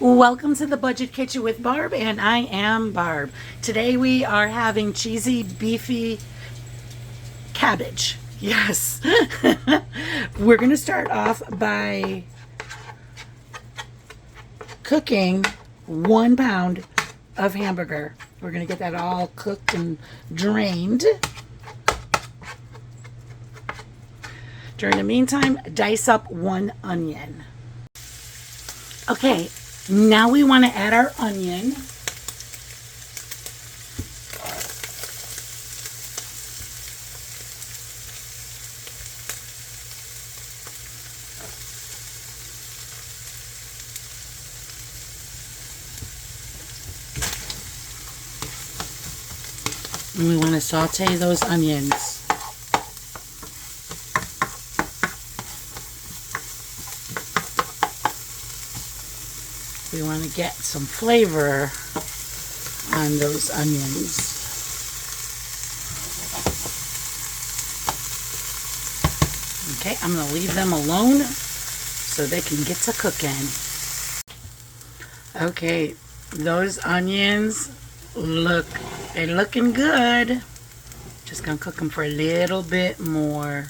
Welcome to the Budget Kitchen with Barb, and I am Barb. Today we are having cheesy beefy cabbage. Yes. We're going to start off by cooking 1 pound of hamburger. We're going to get that all cooked and drained. During the meantime, dice up 1 onion. Okay. Now we want to add our onion. And we want to saute those onions. We want to get some flavor on those onions. Okay, I'm going to leave them alone so they can get to cooking. Okay, those onions they're looking good. Just going to cook them for a little bit more.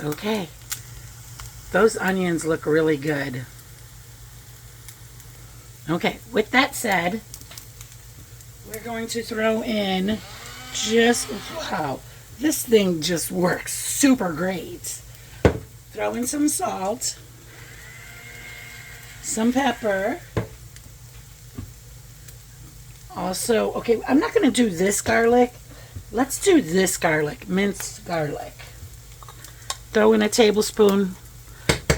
Okay, those onions look really good. Okay, with that said, we're going to throw in wow, this thing just works super great. Throw in some salt, some pepper. Also, okay, I'm not going to do this garlic. Let's do this garlic, minced garlic. Throw in a tablespoon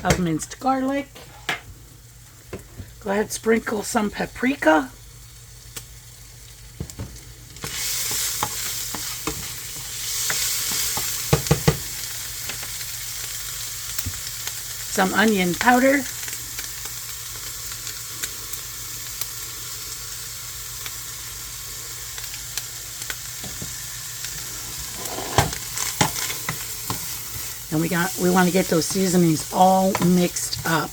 of minced garlic. Go ahead, sprinkle some paprika. Some onion powder. And we want to get those seasonings all mixed up.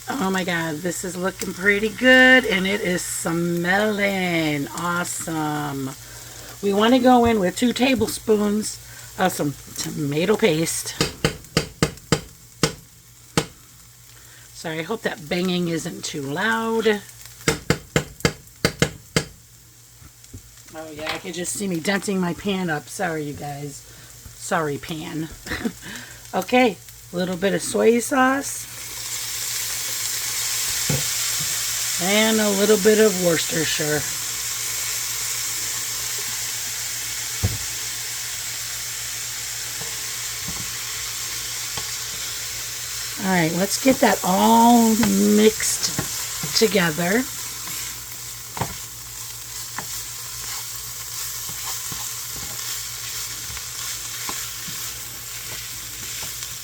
Oh my God, this is looking pretty good, and it is smelling awesome. We want to go in with 2 tablespoons of some tomato paste. Sorry, I hope that banging isn't too loud. Oh yeah, I can just see me denting my pan up. Sorry, you guys. Sorry, pan. Okay, a little bit of soy sauce. And a little bit of Worcestershire. Alright, let's get that all mixed together.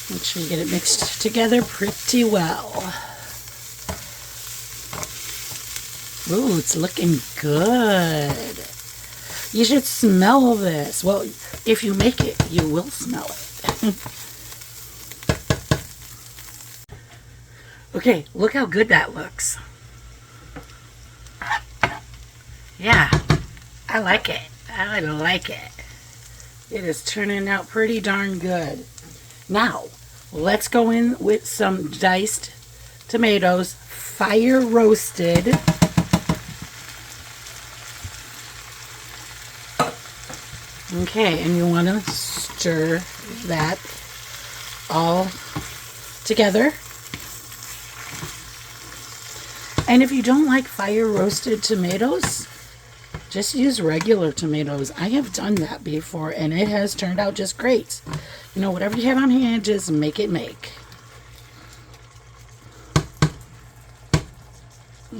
Make sure you get it mixed together pretty well. Ooh, it's looking good. You should smell this. Well, if you make it, you will smell it. Okay, look how good that looks. Yeah, I like it. I like it. It is turning out pretty darn good. Now, let's go in with some diced tomatoes, fire roasted. Okay, and you want to stir that all together. And if you don't like fire roasted tomatoes, just use regular tomatoes. I have done that before, and it has turned out just great. You know, whatever you have on hand, just make it make.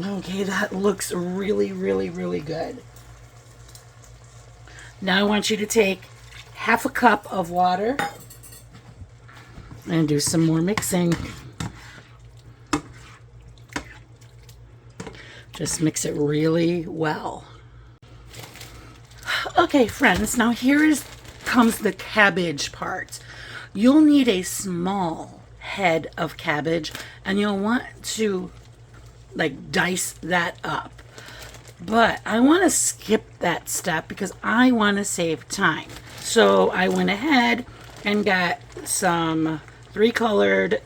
Okay, that looks really, really, really good. Now I want you to take half a cup of water and do some more mixing. Just mix it really well. Okay, friends, now comes the cabbage part. You'll need a small head of cabbage, and you'll want to like dice that up. But I want to skip that step because I want to save time. So I went ahead and got some 3-colored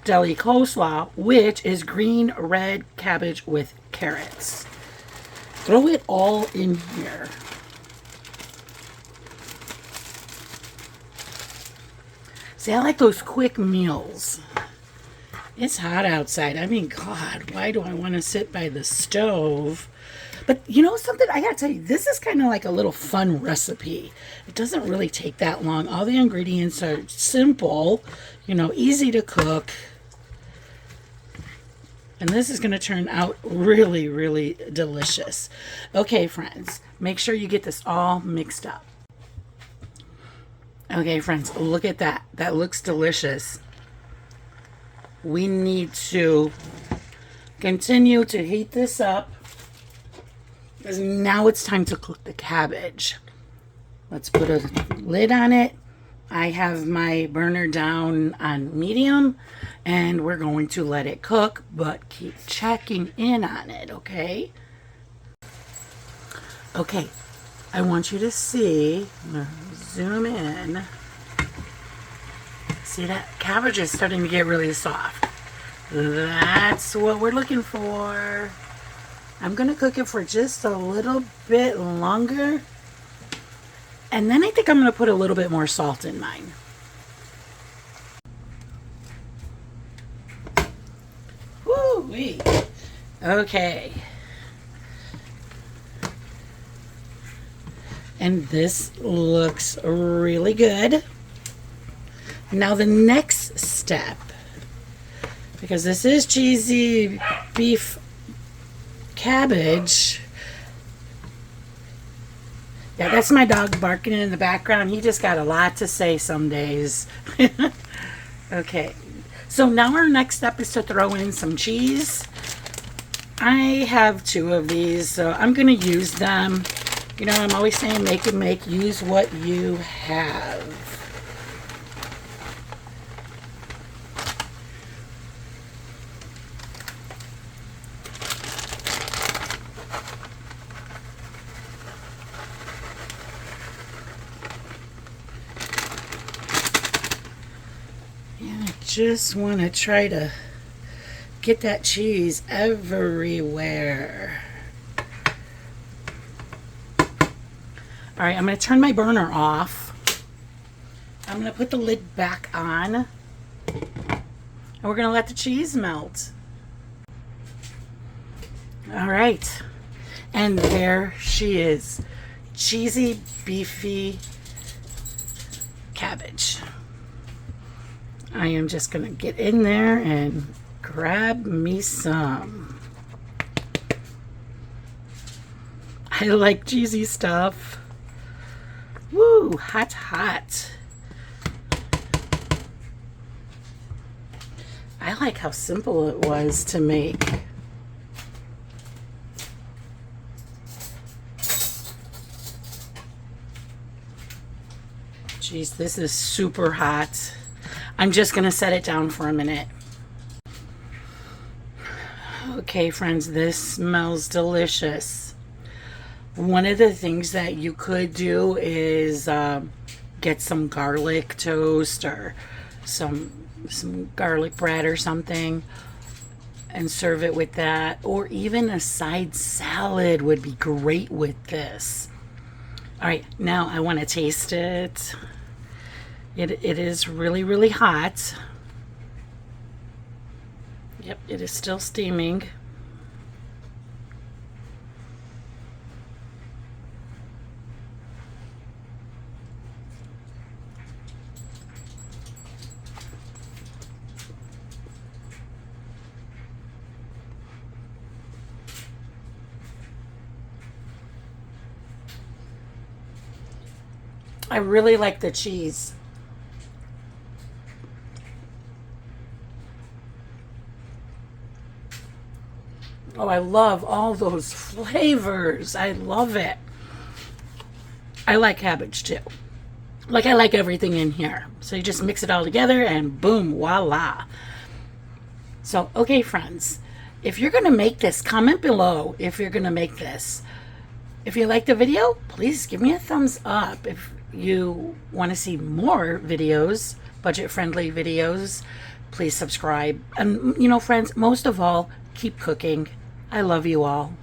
deli coleslaw, which is green, red cabbage with carrots. Throw it all in here. See, I like those quick meals. It's hot outside. I mean, God, why do I want to sit by the stove? But you know something? I gotta tell you, this is kind of like a little fun recipe. It doesn't really take that long. All the ingredients are simple, you know, easy to cook. And this is going to turn out really, really delicious. Okay, friends, make sure you get this all mixed up. Okay, friends, look at that. That looks delicious. We need to continue to heat this up because now it's time to cook the cabbage. Let's put a lid on it. I have my burner down on medium and we're going to let it cook, but keep checking in on it, okay? Okay, I want you to see, I'm gonna zoom in. See, that cabbage is starting to get really soft. That's what we're looking for. I'm gonna cook it for just a little bit longer. And then I think I'm gonna put a little bit more salt in mine. Woo-wee. Okay. And this looks really good. Now the next step, because this is cheesy beef cabbage. Yeah, that's my dog barking in the background. He just got a lot to say some days. Okay, so now our next step is to throw in some cheese. I have 2 of these, so I'm going to use them. You know, I'm always saying make and make, use what you have. Just want to try to get that cheese everywhere. All right, I'm going to turn my burner off. I'm going to put the lid back on. And we're going to let the cheese melt. All right. And there she is. Cheesy, beefy cabbage. I am just going to get in there and grab me some. I like cheesy stuff. Woo, hot, hot. I like how simple it was to make. Jeez, this is super hot. I'm just going to set it down for a minute. Okay, friends, this smells delicious. One of the things that you could do is get some garlic toast or some garlic bread or something and serve it with that. Or even a side salad would be great with this. All right, now I want to taste it. It is really, really hot. Yep, it is still steaming. I really like the cheese. Oh, I love all those flavors. I love it. I like cabbage too. Like, I like everything in here. So you just mix it all together and boom, voila. So, okay, friends, if you're going to make this, comment below if you're going to make this. If you like the video, please give me a thumbs up. If you want to see more videos, budget-friendly videos, please subscribe. And, you know, friends, most of all, keep cooking. I love you all.